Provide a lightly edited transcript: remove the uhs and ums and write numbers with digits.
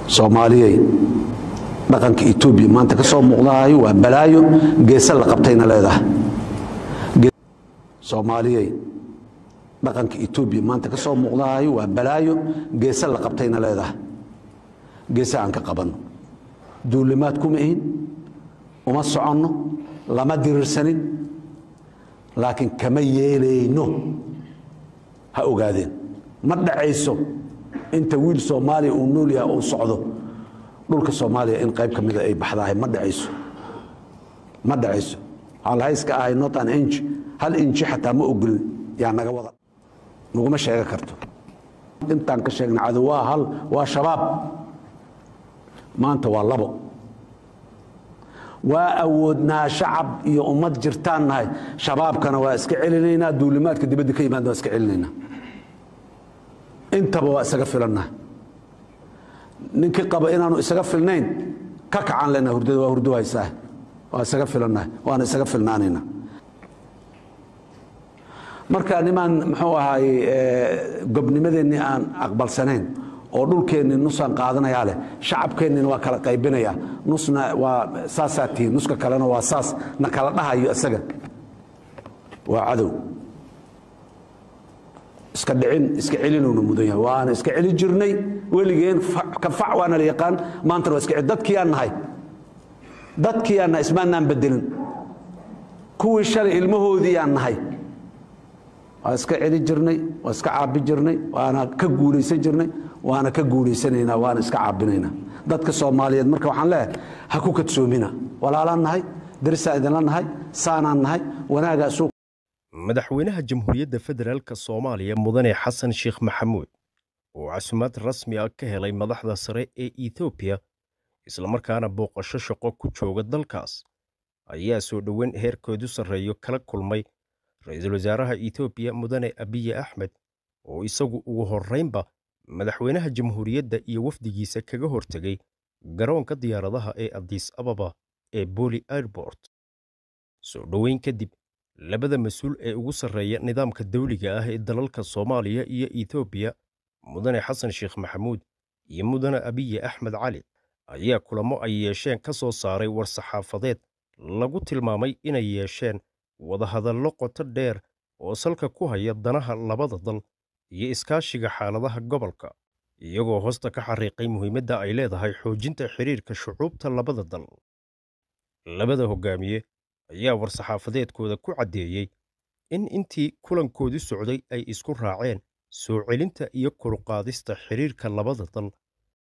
Soomaaliyeed dhaqanka Itoobiya maanta ka soo muuqdayo waa balaayo geesa la qabtayna leedahay. Soomaaliyeed dhaqanka Itoobiya maanta ka soo muuqdayo waa balaayo geesa la qabtayna leedahay. Geesa aan ka qabanno duulimaad kuma ahin uma soconno lama dirirsanin laakiin kama yeelayno ha ogaadeen ma dhacayso inta wiil Soomaali uu nool yahay oo socdo dhulka Soomaaliya in qayb kamid ay baxdahay ma dhacayso hal hayska ay not an inch hal inch xataa ma ogol yaa naga wada nuguma sheega karto intaan ka sheegna cadawaa hal waa shabaab maanta waa labo waa awoodnaa shacab iyo ummad jirtaan nahay shabaabkana waa iska celinaynaa duulimaadka dibadda ka yimaada waa iska celinaynaa intaba waa isaga filanaa ninkii qaba inaanu isaga filnayn ka kacan lena hurdada waa hurdo haysaa waa isaga filanaa waana isaga filnaanayna marka niman muxuu ahaay gobnimadeennii aan aqbalsanayn oo dhulkeenni nusaan qaadanayaa leh shacabkeennina waa kala qaybinaya nusna waa saasaatihiin nuska kalena waa saas na kala dhahayo isaga waa cadow iska dhicin iska celinowna mudan yahay waana iska celi jirnay weligeen ka fac waana la yaqaan maanta waa iska celi dadkii aan nahay ismaanaan bedelin kuwii shalay ilmahoodii aan nahay waa iska celi jirnay waa iska caabi jirnay waana ka guulaysan jirnay waana ka guulaysanaynaa waana iska caabinaynaa dadka Soomaaliyeed marka waxaan leeyahay ha ku kadsoomina walaalaan nahay darisaa idinla nahay saanaan nahay wanaaga suuq madaxweynaha jamhuuriyadda federaalka Soomaaliya mudane Xasan Sheekh Maxamuud oo casuumad rasmi ah ka helay madaxda sare ee Itoobiya isla markaana booqasho shaqo ku jooga dalkaas ayaa soo dhaweyn heerkoodu sareeyo kala kulmay ra'iisul wasaaraha Itoobiya mudane Abiy Ahmed oo isagu ugu horeynba madaxweynaha jamhuuriyadda iyo wafdigiisa kaga hortagay garoonka diyaaradaha ee Addis Ababa ee Boli Airport soo dhaweyn kadib labada mas'uul ee ugu sareeya nidaamka dawliga ah ee dalalka Soomaaliya iyo Itoobiya mudane Xasan Sheekh Maxamuud iyo mudane Abiy Ahmed Cali ayaa kulamo ay yeesheen ka soo saaray war saxaafadeed lagu tilmaamay inay yeesheen wada hadallo qoto dheer oo salka ku haya danaha labada dal iyo iskaashiga xaaladaha gobolka iyagoo hoosta ka xariiqay muhiimadda ay leedahay xoojinta xiriirka shucuubta labada dal labada hogaamiye ayaa war saxaafadeedkooda ku cadeeyay in intii kulankoodu socday ay isku raaceen soo celinta iyo kor u qaadista xiriirka labada dal